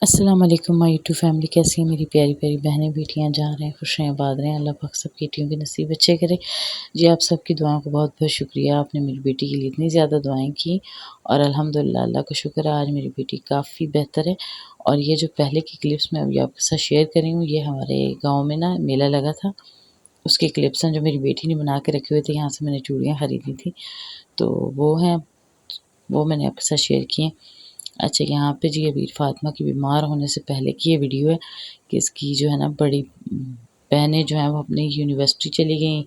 अस्सलाम वालेकुम my YouTube family, कैसी है मेरी प्यारी प्यारी बहनें बेटियां, जा रहे हैं खुश रहें आबाद रहें, अल्लाह पाक सब बेटियों के नसीब अच्छे करे। जी, आप सबकी दुआओं को बहुत बहुत शुक्रिया। आपने मेरी बेटी के लिए इतनी ज़्यादा दुआएं की और अल्हम्दुलिल्लाह अल्लाह का शुक्र है, आज मेरी बेटी काफ़ी बेहतर है। और ये जो पहले की क्लिप्स मैं अभी आपके साथ शेयर कर रही हूँ, ये हमारे गाँव में ना मेला लगा था, उसके क्लिप्स हैं जो मेरी बेटी ने बना के रखे हुए थे। यहाँ से मैंने चूड़ियाँ ख़रीदी थी, तो वो हैं, वो मैंने आपके साथ शेयर किए। अच्छा, यहाँ पे जी अबीर फ़ातिमा की बीमार होने से पहले की ये वीडियो है कि इसकी जो है ना बड़ी बहनें जो हैं वो अपनी यूनिवर्सिटी चली गईं,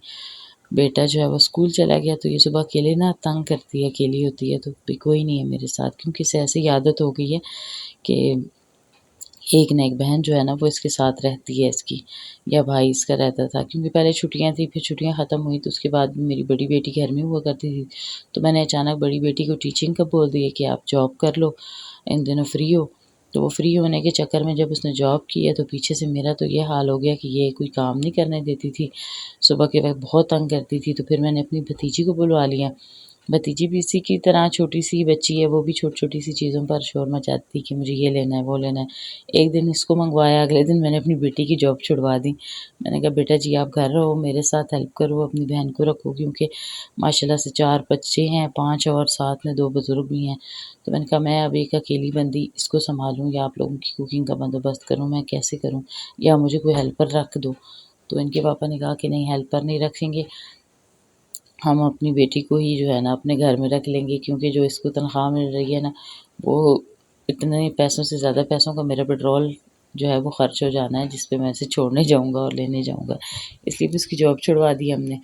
बेटा जो है वो स्कूल चला गया। तो ये सुबह अकेले ना तंग करती है, अकेली होती है, तो भी कोई नहीं है मेरे साथ, क्योंकि इसे ऐसी आदत हो गई है कि एक ना एक बहन जो है ना वो इसके साथ रहती है इसकी, या भाई इसका रहता था, क्योंकि पहले छुट्टियां थी, फिर छुट्टियां ख़त्म हुई तो उसके बाद भी मेरी बड़ी बेटी घर में हुआ करती थी। तो मैंने अचानक बड़ी बेटी को टीचिंग का बोल दिया कि आप जॉब कर लो, इन दिनों फ्री हो। तो वो फ्री होने के चक्कर में जब उसने जॉब की है तो पीछे से मेरा तो ये हाल हो गया कि ये कोई काम नहीं करने देती थी, सुबह के वक्त बहुत तंग करती थी। तो फिर मैंने अपनी भतीजी को बुलवा लिया। भतीजी भी इसी की तरह छोटी-सी बच्ची है, वो भी छोटी-छोटी सी चीज़ों पर शोर मचाती थी कि मुझे ये लेना है, वो लेना है। एक दिन इसको मंगवाया, अगले दिन मैंने अपनी बेटी की जॉब छुड़वा दी। मैंने कहा बेटा जी आप घर रहो, मेरे साथ हेल्प करो, अपनी बहन को रखो, क्योंकि माशाल्लाह से 4 बच्चे हैं, 5 और साथ में 2 बुज़ुर्ग भी हैं। तो मैंने कहा मैं अब एक अकेली बंदी इसको सँभालूँ या आप लोगों की कुकिंग का बंदोबस्त करूँ, मैं कैसे करूँ? या मुझे कोई हेल्पर रख दो। तो इनके पापा ने कहा कि नहीं, हेल्पर नहीं रखेंगे, हम अपनी बेटी को ही जो है ना अपने घर में रख लेंगे, क्योंकि जो इसको तनख्वाह मिल रही है ना, वो इतने पैसों से ज़्यादा पैसों का मेरा पेट्रोल जो है वो खर्च हो जाना है, जिस पे मैं इसे छोड़ने जाऊँगा और लेने जाऊँगा। इसलिए भी उसकी जॉब छुड़वा दी हमने।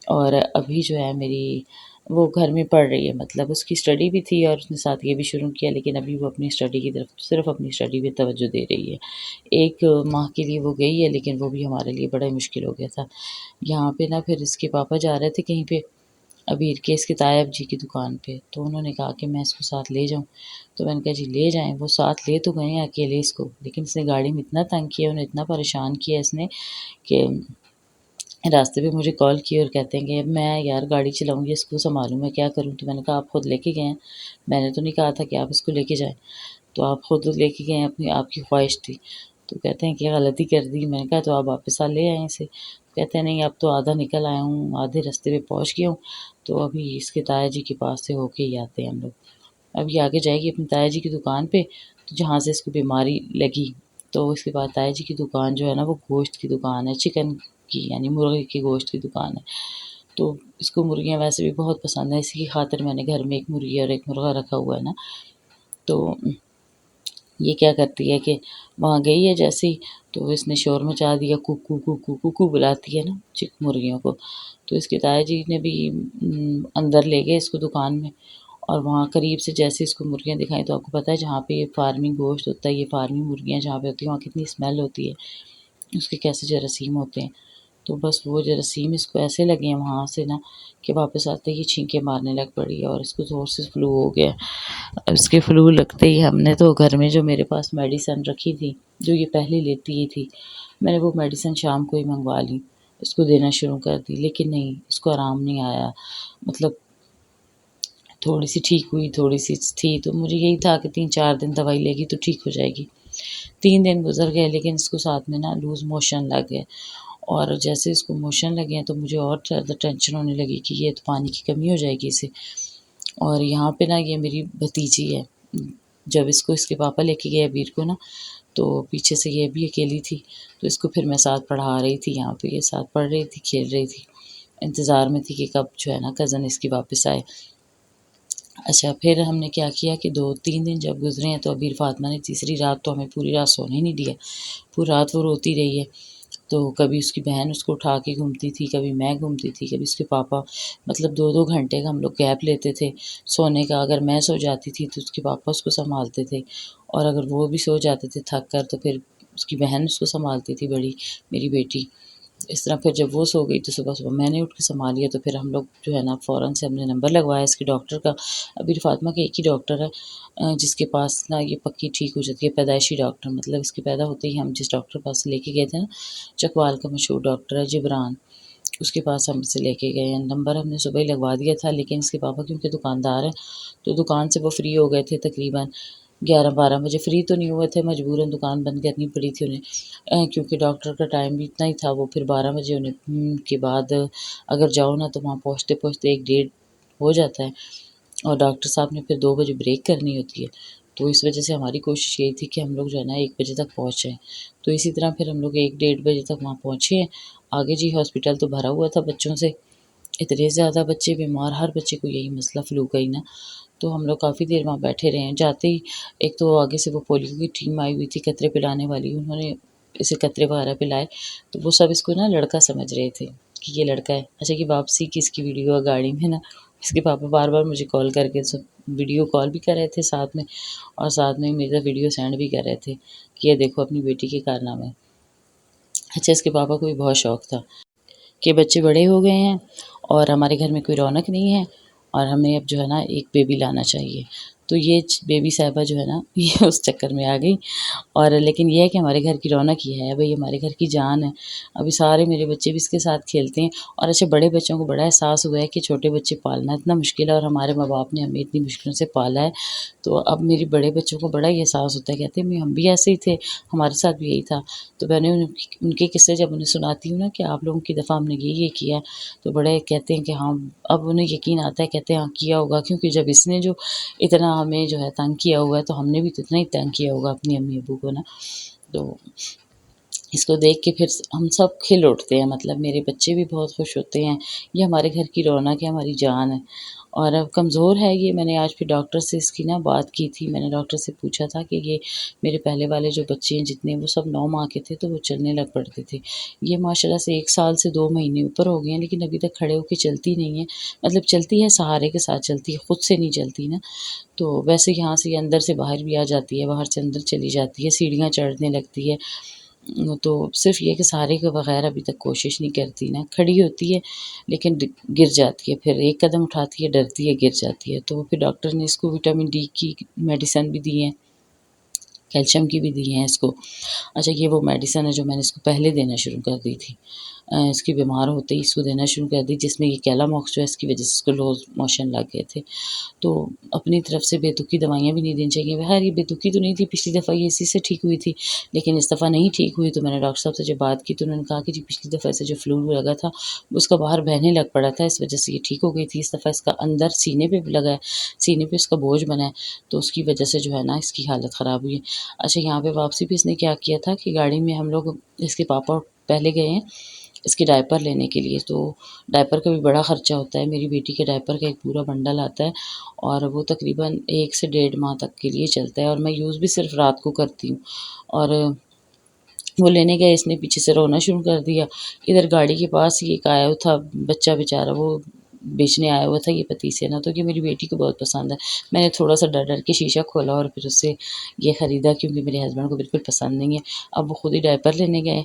और अभी जो है मेरी वो घर में पढ़ रही है, मतलब उसकी स्टडी भी थी और उसने साथ ये भी शुरू किया, लेकिन अभी वो अपनी स्टडी की तरफ, सिर्फ़ अपनी स्टडी पे तवज्जो दे रही है। 1 माह के लिए वो गई है, लेकिन वो भी हमारे लिए बड़ा मुश्किल हो गया था। यहाँ पे ना फिर इसके पापा जा रहे थे कहीं पे, अबीर के इसके तायब जी की दुकान पे, तो उन्होंने कहा कि मैं इसको साथ ले जाऊँ। तो मैंने कहा जी ले जाएँ। वो साथ ले तो गए हैं अकेले इसको, लेकिन इसने गाड़ी में इतना तंग किया, उन्हें इतना परेशान किया इसने कि रास्ते पे मुझे कॉल की और कहते हैं कि मैं यार गाड़ी चलाऊँगी, इसको सँभालूँ, मैं क्या करूँ? तो मैंने कहा आप खुद लेके गए हैं, मैंने तो नहीं कहा था कि आप इसको लेके जाएँ, तो आप खुद लेके गए हैं, अपनी आपकी ख्वाहिश थी। तो कहते हैं कि गलती कर दी। मैंने कहा तो आप वापस ले आएँ इसे। कहते हैं नहीं, अब तो आधा निकल आया हूँ, आधे रास्ते पे पहुँच गया हूँ, तो अभी इसके ताया जी के पास से होके ही आते हैं हम लोग। अब ये आगे जाएगी अपनी ताया जी की दुकान पे, तो जहाँ से इसको बीमारी लगी, तो इसके बाद ताया जी की दुकान जो है ना वो गोश्त की दुकान है, चिकन की, यानी मुर्गे के गोश्त की दुकान है। तो इसको मुर्गियाँ वैसे भी बहुत पसंद है, इसी की खातिर मैंने घर में 1 मुर्गी और 1 मुर्गा रखा हुआ है ना। तो ये क्या करती है कि वहाँ गई है जैसे ही, तो इसने शोर मचा दिया, कुकू कुकू कुकू बुलाती है ना चिक मुर्गियों को। तो इसके ताया जी ने भी अंदर ले गए इसको दुकान में, और वहाँ करीब से जैसे इसको मुर्गियाँ दिखाई, तो आपको पता है जहाँ पे ये फार्मिंग गोश्त होता है, ये फार्मिंग मुर्गियाँ जहाँ पे होती हैं वहाँ कितनी स्मेल होती है, उसके कैसे जरासीम होते हैं। तो बस वो जरासीम इसको ऐसे लगे हैं वहाँ से ना कि वापस आते ही छींके मारने लग पड़ी है, और इसको ज़ोर से फ्लू हो गया। अब इसके फ्लू लगते ही हमने तो घर में जो मेरे पास मेडिसिन रखी थी, जो ये पहले लेती ही थी, मैंने वो मेडिसिन शाम को ही मंगवा ली, उसको देना शुरू कर दी, लेकिन नहीं, इसको आराम नहीं आया। मतलब थोड़ी-सी ठीक हुई, थोड़ी-सी थी, तो मुझे यही था कि 3-4 दिन दवाई लेगी तो ठीक हो जाएगी। 3 दिन गुज़र गए, लेकिन इसको साथ में ना लूज़ मोशन लग गए, और जैसे इसको मोशन लगे हैं तो मुझे और ज़्यादा टेंशन होने लगी कि ये तो पानी की कमी हो जाएगी इसे। और यहाँ पे ना ये मेरी भतीजी है, जब इसको इसके पापा लेके गए अबीर को ना, तो पीछे से ये भी अकेली थी, तो इसको फिर मैं साथ पढ़ा रही थी, यहाँ पे ये साथ पढ़ रही थी, खेल रही थी। इंतज़ार में थी कि कब जो है ना कज़न इसकी वापस आए। अच्छा, फिर हमने क्या किया कि 2-3 दिन जब गुज़रे हैं, तो अबीर फ़ातिमा ने तीसरी रात तो हमें पूरी रात सोने ही नहीं दिया। पूरी रात वो रोती रही है। तो कभी उसकी बहन उसको उठा के घूमती थी, कभी मैं घूमती थी, कभी उसके पापा, मतलब 2-2 घंटे का हम लोग गैप लेते थे सोने का। अगर मैं सो जाती थी तो उसके पापा उसको सँभालते थे, और अगर वो भी सो जाते थे थक कर, तो फिर उसकी बहन उसको सँभालती थी बड़ी, मेरी बेटी। इस तरह फिर जब वो सो गई तो सुबह-सुबह मैंने उठ के सँभाली है, तो फिर हम लोग जो है ना फ़ौरन से हमने नंबर लगवाया इसके डॉक्टर का। अबीर फ़ातिमा का एक ही डॉक्टर है जिसके पास ना ये पक्की ठीक हो जाती है, पैदाइशी डॉक्टर, मतलब इसके पैदा होते ही हम जिस डॉक्टर के पास लेके गए थे ना, चकवाल का मशहूर डॉक्टर है जिब्रान, उसके पास हम इसे लेके गए हैं। नंबर हमने सुबह ही लगवा दिया था, लेकिन इसके पापा क्योंकि दुकानदार हैं, तो दुकान से वो फ्री हो गए थे तकरीबन 11-12 बजे फ्री तो नहीं हुए थे, मजबूरन दुकान बंद करनी पड़ी थी उन्हें, क्योंकि डॉक्टर का टाइम भी इतना ही था। वो फिर 12 बजे उन्हें के बाद अगर जाओ ना तो वहाँ पहुँचते-पहुँचते 1 डेढ़ हो जाता है, और डॉक्टर साहब ने फिर 2 बजे ब्रेक करनी होती है। तो इस वजह से हमारी कोशिश यही थी कि हम लोग जो है ना 1 बजे तक पहुँच जाएँ। तो इसी तरह फिर हम लोग 1 डेढ़ बजे तक वहाँ पहुँचे। आगे जी हॉस्पिटल तो भरा हुआ था बच्चों से, इतने ज़्यादा बच्चे बीमार, हर बच्चे को यही मसला फ्लू का ही ना। तो हम लोग काफ़ी देर वहाँ बैठे रहे हैं। जाते ही एक तो आगे से वो पोलियो की टीम आई हुई थी कतरे पिलाने वाली, उन्होंने इसे कतरे वगैरह पिलाए। तो वो सब इसको ना लड़का समझ रहे थे कि ये लड़का है। अच्छा, कि वापसी की इसकी वीडियो है गाड़ी में ना, इसके पापा बार-बार मुझे कॉल करके सब वीडियो कॉल भी कर रहे थे साथ में, और साथ में मेरा वीडियो सेंड भी कर रहे थे कि ये देखो अपनी बेटी के कारनामे। अच्छा, इसके पापा को भी बहुत शौक था कि बच्चे बड़े हो गए हैं और हमारे घर में कोई रौनक नहीं है, और हमें अब जो है ना एक बेबी लाना चाहिए। तो ये बेबी साहिबा जो है ना ये उस चक्कर में आ गई। और लेकिन ये है कि हमारे घर की रौनक ये है भई, हमारे घर की जान है। अभी सारे मेरे बच्चे भी इसके साथ खेलते हैं, और अच्छा, बड़े बच्चों को बड़ा एहसास हुआ है कि छोटे बच्चे पालना इतना मुश्किल है, और हमारे माँ-बाप ने हमें इतनी मुश्किलों से पाला है। तो अब मेरे बड़े बच्चों को बड़ा ही एहसास होता है, कहते हैं हम भी ऐसे ही थे, हमारे साथ भी यही था। तो मैंने उनके किस्से जब उन्हें सुनाती हूँ ना कि आप लोगों की दफ़ा हमने ये किया है, तो बड़े कहते हैं कि हाँ, अब उन्हें यकीन आता है, कहते हैं हाँ किया होगा, क्योंकि जब इसने जो इतना हमें जो है तंग किया हुआ है, तो हमने भी तो इतना ही तंग किया होगा अपनी अम्मी-अब्बू को ना। तो इसको देख के फिर हम सब खिल उठते हैं, मतलब मेरे बच्चे भी बहुत खुश होते हैं। ये हमारे घर की रौनक है, हमारी जान है। और अब कमज़ोर है ये, मैंने आज फिर डॉक्टर से इसकी ना बात की थी। मैंने डॉक्टर से पूछा था कि ये मेरे पहले वाले जो बच्चे हैं जितने, वो सब 9 माह के थे तो वो चलने लग पड़ते थे। ये माशाल्लाह से 1 साल से 2 महीने ऊपर हो गए हैं, लेकिन अभी तक खड़े होके चलती नहीं है। मतलब चलती है, सहारे के साथ चलती है, खुद से नहीं चलती ना। तो वैसे यहाँ से ये अंदर से बाहर भी आ जाती है, बाहर से अंदर चली जाती है, सीढ़ियाँ चढ़ने लगती है। तो सिर्फ़ ये है कि सहारे के बगैर अभी तक कोशिश नहीं करती ना, खड़ी होती है लेकिन गिर जाती है, फिर एक कदम उठाती है, डरती है, गिर जाती है। तो फिर डॉक्टर ने इसको विटामिन डी की मेडिसिन भी दी है, कैल्शियम की भी दी हैं इसको। अच्छा, ये वो मेडिसिन है जो मैंने इसको पहले देना शुरू कर दी थी। इसकी बीमार होते ही इसको देना शुरू कर दी, जिसमें ये कैलामॉक्स जो है इसकी वज़ह से इसको लूज़ मोशन लग गए थे। तो अपनी तरफ से बेतुकी दवाइयाँ भी नहीं देनी चाहिए। ख़ैर ये बेतुकी तो नहीं थी, पिछली दफ़ा ये इसी से ठीक हुई थी, लेकिन इस दफ़ा नहीं ठीक हुई। तो मैंने डॉक्टर साहब से जब बात की तो उन्होंने कहा कि जी पिछली दफ़ा ऐसे जो फ्लू लगा था, उसका बाहर बहने लग पड़ा था, इस वज़ह से ये ठीक हो गई थी। इस दफ़ा इसका अंदर सीने पे भी लगा है, सीने पे इसका बोझ बना है, तो उसकी वज़ह से जो है ना इसकी हालत ख़राब हुई है। अच्छा, यहाँ पे वापसी पे इसने क्या किया था कि गाड़ी में हम लोग, इसके पापा पहले गए हैं इसके डायपर लेने के लिए। तो डायपर का भी बड़ा ख़र्चा होता है, मेरी बेटी के डायपर का एक पूरा बंडल आता है, और वो तकरीबन 1 से डेढ़ माह तक के लिए चलता है, और मैं यूज़ भी सिर्फ़ रात को करती हूँ। और वो लेने गए, इसने पीछे से रोना शुरू कर दिया। इधर गाड़ी के पास ही एक आया हुआ था बच्चा बेचारा, वो बेचने आया हुआ था ये पतीसे ना, तो ये मेरी बेटी को बहुत पसंद है। मैंने थोड़ा-सा डर-डर के शीशा खोला और फिर उससे ये ख़रीदा, क्योंकि मेरे हस्बैंड को बिल्कुल पसंद नहीं है। अब वो खुद ही डायपर लेने गए,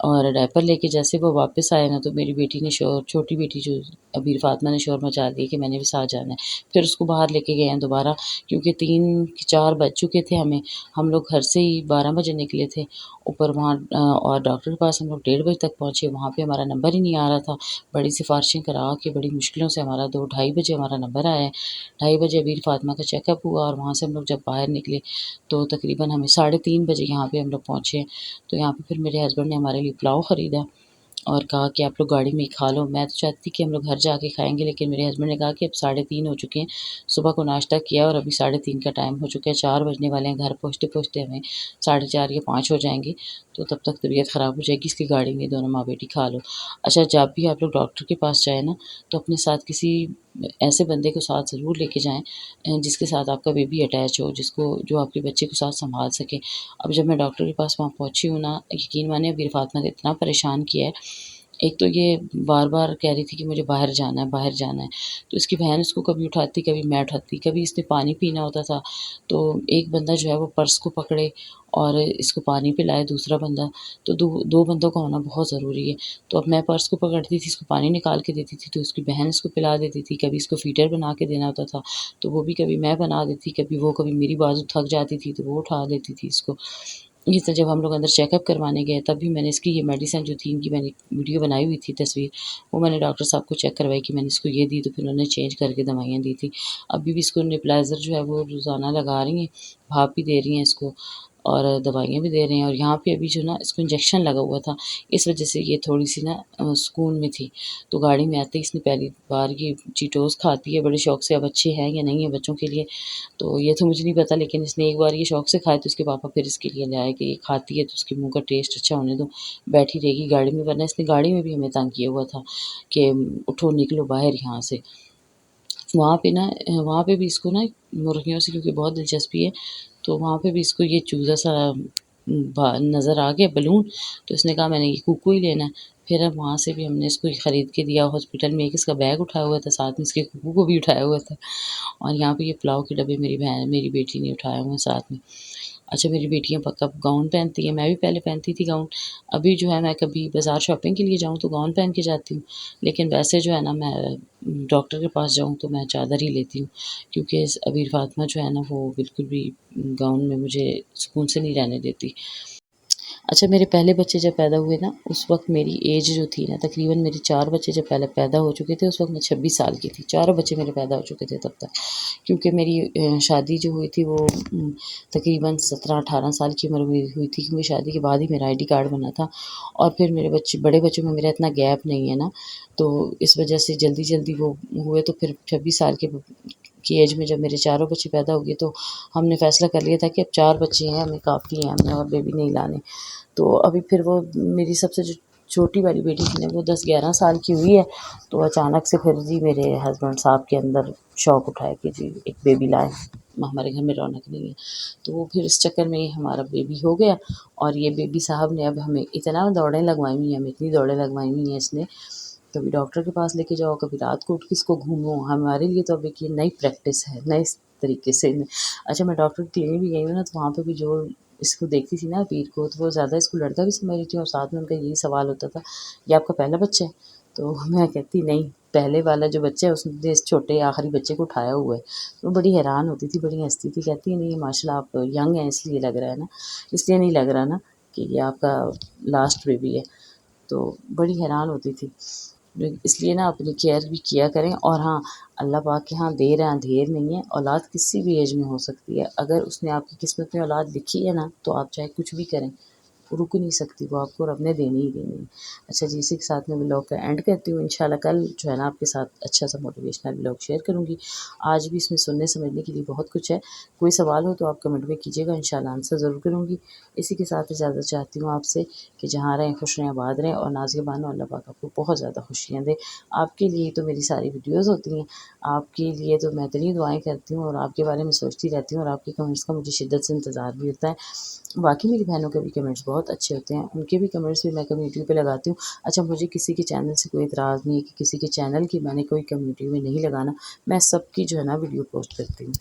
और डायपर लेके जैसे वो वापस आए ना, तो मेरी बेटी ने शोर, छोटी बेटी जो अबीर फ़ातिमा ने शोर मचा दिया कि मैंने भी साथ जाना है। फिर उसको बाहर लेके गए हैं दोबारा, क्योंकि 3-4 बज चुके थे हमें। हम लोग घर से ही 12 बजे निकले थे। ऊपर वहाँ और डॉक्टर के पास हम लोग 1:30 बजे तक पहुँचे, वहाँ पे हमारा नंबर ही नहीं आ रहा था। बड़ी सिफ़ारिशें करा के बड़ी मुश्किलों से हमारा 2 ढाई बजे हमारा नंबर आया है। ढाई बजे अबीर फ़ातिमा का चेकअप हुआ, और वहाँ से हम लोग जब बाहर निकले तो तकरीबन हमें 3:30 बजे यहाँ पे हम लोग पहुँचे। तो यहाँ पे फिर मेरे हस्बैंड ने हमारे लिए पुलाव ख़रीदा और कहा कि आप लोग गाड़ी में ही खा लो। मैं तो चाहती थी कि हम लोग घर जाके खाएँगे, लेकिन मेरे हस्बैंड ने कहा कि अब 3:30 हो चुके हैं, सुबह को नाश्ता किया और अभी 3:30 का टाइम हो चुका है, 4 बजने वाले हैं, घर पहुँचते-पहुँचते हमें 4:30 या 5 हो जाएँगे, तो तब तक तबीयत ख़राब हो जाएगी, इसलिए गाड़ी में दोनों माँ-बेटी खा लो। अच्छा, जब भी आप लोग डॉक्टर के पास जाएँ ना, तो अपने साथ किसी ऐसे बंदे को साथ ज़रूर लेके जाएँ जिसके साथ आपका बेबी अटैच हो, जो आपके बच्चे को साथ सँभाल सके। अब जब मैं डॉक्टर के पास वहाँ पहुँची हूँ ना, यकीन मानिए अबीर फ़ातिमा ने इतना परेशान किया है। एक तो ये बार-बार कह रही थी कि मुझे बाहर जाना है, बाहर जाना है। तो इसकी बहन इसको कभी उठाती, कभी मैं उठाती। कभी इसने पानी पीना होता था, तो एक बंदा जो है वो पर्स को पकड़े और इसको पानी पिलाए, दूसरा बंदा। तो 2 बंदों का होना बहुत ज़रूरी है। तो अब मैं पर्स को पकड़ती थी, इसको पानी निकाल के देती थी, तो उसकी बहन इसको पिला देती थी। कभी इसको फ़ीटर बना के देना होता था, तो वो भी कभी मैं बना देती, कभी वो, कभी मेरी बाजू थक जाती थी, तो वो उठा देती थी इसको। ये तो जब हम लोग अंदर चेकअप करवाने गए तब भी मैंने इसकी ये मेडिसिन जो थी, इनकी मैंने वीडियो बनाई हुई थी तस्वीर, वो मैंने डॉक्टर साहब को चेक करवाई कि मैंने इसको ये दी, तो फिर उन्होंने चेंज करके दवाइयाँ दी थी। अभी भी इसको नेबुलाइज़र जो है वो रोज़ाना लगा रही हैं, भाप भी दे रही हैं इसको और दवाइयाँ भी दे रहे हैं। और यहाँ पे अभी जो ना इसको इंजेक्शन लगा हुआ था, इस वजह से ये थोड़ी-सी ना सुकून में थी। तो गाड़ी में आते ही इसने पहली बार ये चीटोज़ खाती है बड़े शौक से, अब अच्छे हैं या नहीं है बच्चों के लिए तो ये तो मुझे नहीं पता, लेकिन इसने एक बार ये शौक से खाए तो इसके पापा फिर इसके लिए ले आए कि ये खाती है तो उसके मुँह का टेस्ट अच्छा होने दो, बैठी रहेगी गाड़ी में। वरना इसने गाड़ी में भी हमें तंग किया हुआ था कि उठो निकलो बाहर यहाँ से। वहाँ पे ना वहाँ पे भी इसको ना मुर्गियों से क्योंकि बहुत दिलचस्पी है, तो वहाँ पे भी इसको ये चूज़ा सा नज़र आ गया बलून, तो इसने कहा मैंने ये कुकू ही लेना है। फिर अब वहाँ से भी हमने इसको ख़रीद के दिया। हॉस्पिटल में एक इसका बैग उठाया हुआ था, साथ में इसके कुकू को भी उठाया हुआ था। और यहाँ पे ये पुलाव के डब्बे मेरी बेटी ने उठाए हुए हैं साथ में। अच्छा, मेरी बेटियाँ कब गाउन पहनती हैं, मैं भी पहले पहनती थी गाउन। अभी जो है मैं कभी बाज़ार शॉपिंग के लिए जाऊँ तो गाउन पहन के जाती हूँ, लेकिन वैसे जो है ना मैं डॉक्टर के पास जाऊँ तो मैं चादर ही लेती हूँ, क्योंकि अभी फ़ातिमा जो है ना वो बिल्कुल भी गाउन में मुझे सुकून से नहीं रहने देती। अच्छा, मेरे पहले बच्चे जब पैदा हुए ना, उस वक़्त मेरी ऐज जो थी ना, तकरीबन मेरे 4 बच्चे जब पहले पैदा हो चुके थे, उस वक़्त मैं 26 साल की थी। चारों बच्चे मेरे पैदा हो चुके थे तब तक। क्योंकि मेरी शादी जो हुई थी वो तकरीबन 17-18 साल की उम्र में हुई थी, क्योंकि शादी के बाद ही मेरा आईडी कार्ड बना था। और फिर मेरे बड़े बच्चों में मेरा इतना गैप नहीं है ना, तो इस वजह से जल्दी-जल्दी वो हुए, तो फिर 26 साल के की एज में जब मेरे चारों बच्चे पैदा हो गए तो हमने फ़ैसला कर लिया था कि अब 4 बच्चे हैं, हमें काफ़ी हैं, हमें और बेबी नहीं लाने। तो अभी फिर वो मेरी सबसे जो छोटी वाली बेटी थी ना वो 10-11 साल की हुई है, तो अचानक से फिर जी मेरे हस्बैंड साहब के अंदर शौक़ उठाया कि जी एक बेबी लाएँ, हमारे घर में रौनक नहीं है। तो वो फिर इस चक्कर में हमारा बेबी हो गया। और ये बेबी साहब ने अब हमें इतना दौड़ें लगवाई हुई हैं, हमें इतनी दौड़ें लगवाई हुई हैं इसने, कभी डॉक्टर के पास लेके जाओ, कभी रात को उठ के इसको घूमो। हमारे लिए तो अब एक ये नई प्रैक्टिस है, नए तरीके से। अच्छा, मैं डॉक्टर के क्लिनिक भी गई हूँ ना, तो वहाँ पे भी जो इसको देखती थी ना पीर को, तो वो ज़्यादा इसको लड़का भी समझ रही थी और साथ में उनका यही सवाल होता था, ये आपका पहला बच्चा है? तो मैं कहती नहीं, पहले वाला जो बच्चा है उसने इस छोटे आखिरी बच्चे को उठाया हुआ है। वो बड़ी हैरान होती थी, बड़ी हँसती थी, कहती है नहीं माशाल्लाह आप यंग हैं इसलिए लग रहा है ना, इसलिए नहीं लग रहा ना कि ये आपका लास्ट बेबी है। तो बड़ी हैरान होती थी। इसलिए ना अपनी केयर भी किया करें। और हाँ, अल्लाह पाक के यहाँ देर है अंधेर नहीं है, औलाद किसी भी एज में हो सकती है। अगर उसने आपकी किस्मत में औलाद लिखी है ना, तो आप चाहे कुछ भी करें, रुक नहीं सकती वो आपको, रब ने देनी ही देनी है। अच्छा जी, इसी के साथ मैं व्लॉग का एंड करती हूँ। इंशाल्लाह कल जो है ना आपके साथ अच्छा सा मोटिवेशनल व्लॉग शेयर करूँगी। आज भी इसमें सुनने समझने के लिए बहुत कुछ है। कोई सवाल हो तो आप कमेंट में कीजिएगा, इंशाल्लाह आंसर ज़रूर करूँगी। इसी के साथ इजाज़त चाहती हूँ आपसे कि जहाँ रहें खुश रहें, आबाद रहें और नाज़ बानो अल्लाह पाक आपको बहुत ज़्यादा खुशियाँ दे। आपके लिए तो मेरी सारी वीडियोज़ होती हैं, आपके लिए तो मैं इतनी दुआएँ करती हूँ और आपके बारे में सोचती रहती हूँ और आपके कमेंट्स का मुझे शिद्दत से इंतज़ार भी होता है। बाकी मेरी बहनों के भी कमेंट्स बहुत अच्छे होते हैं, उनके भी कमेंट्स भी मैं कम्युनिटी पे लगाती हूँ। अच्छा, मुझे किसी के चैनल से कोई इतराज़ नहीं है कि किसी के चैनल की मैंने कोई कम्युनिटी में नहीं लगाना, मैं सबकी जो है ना वीडियो पोस्ट करती हूँ।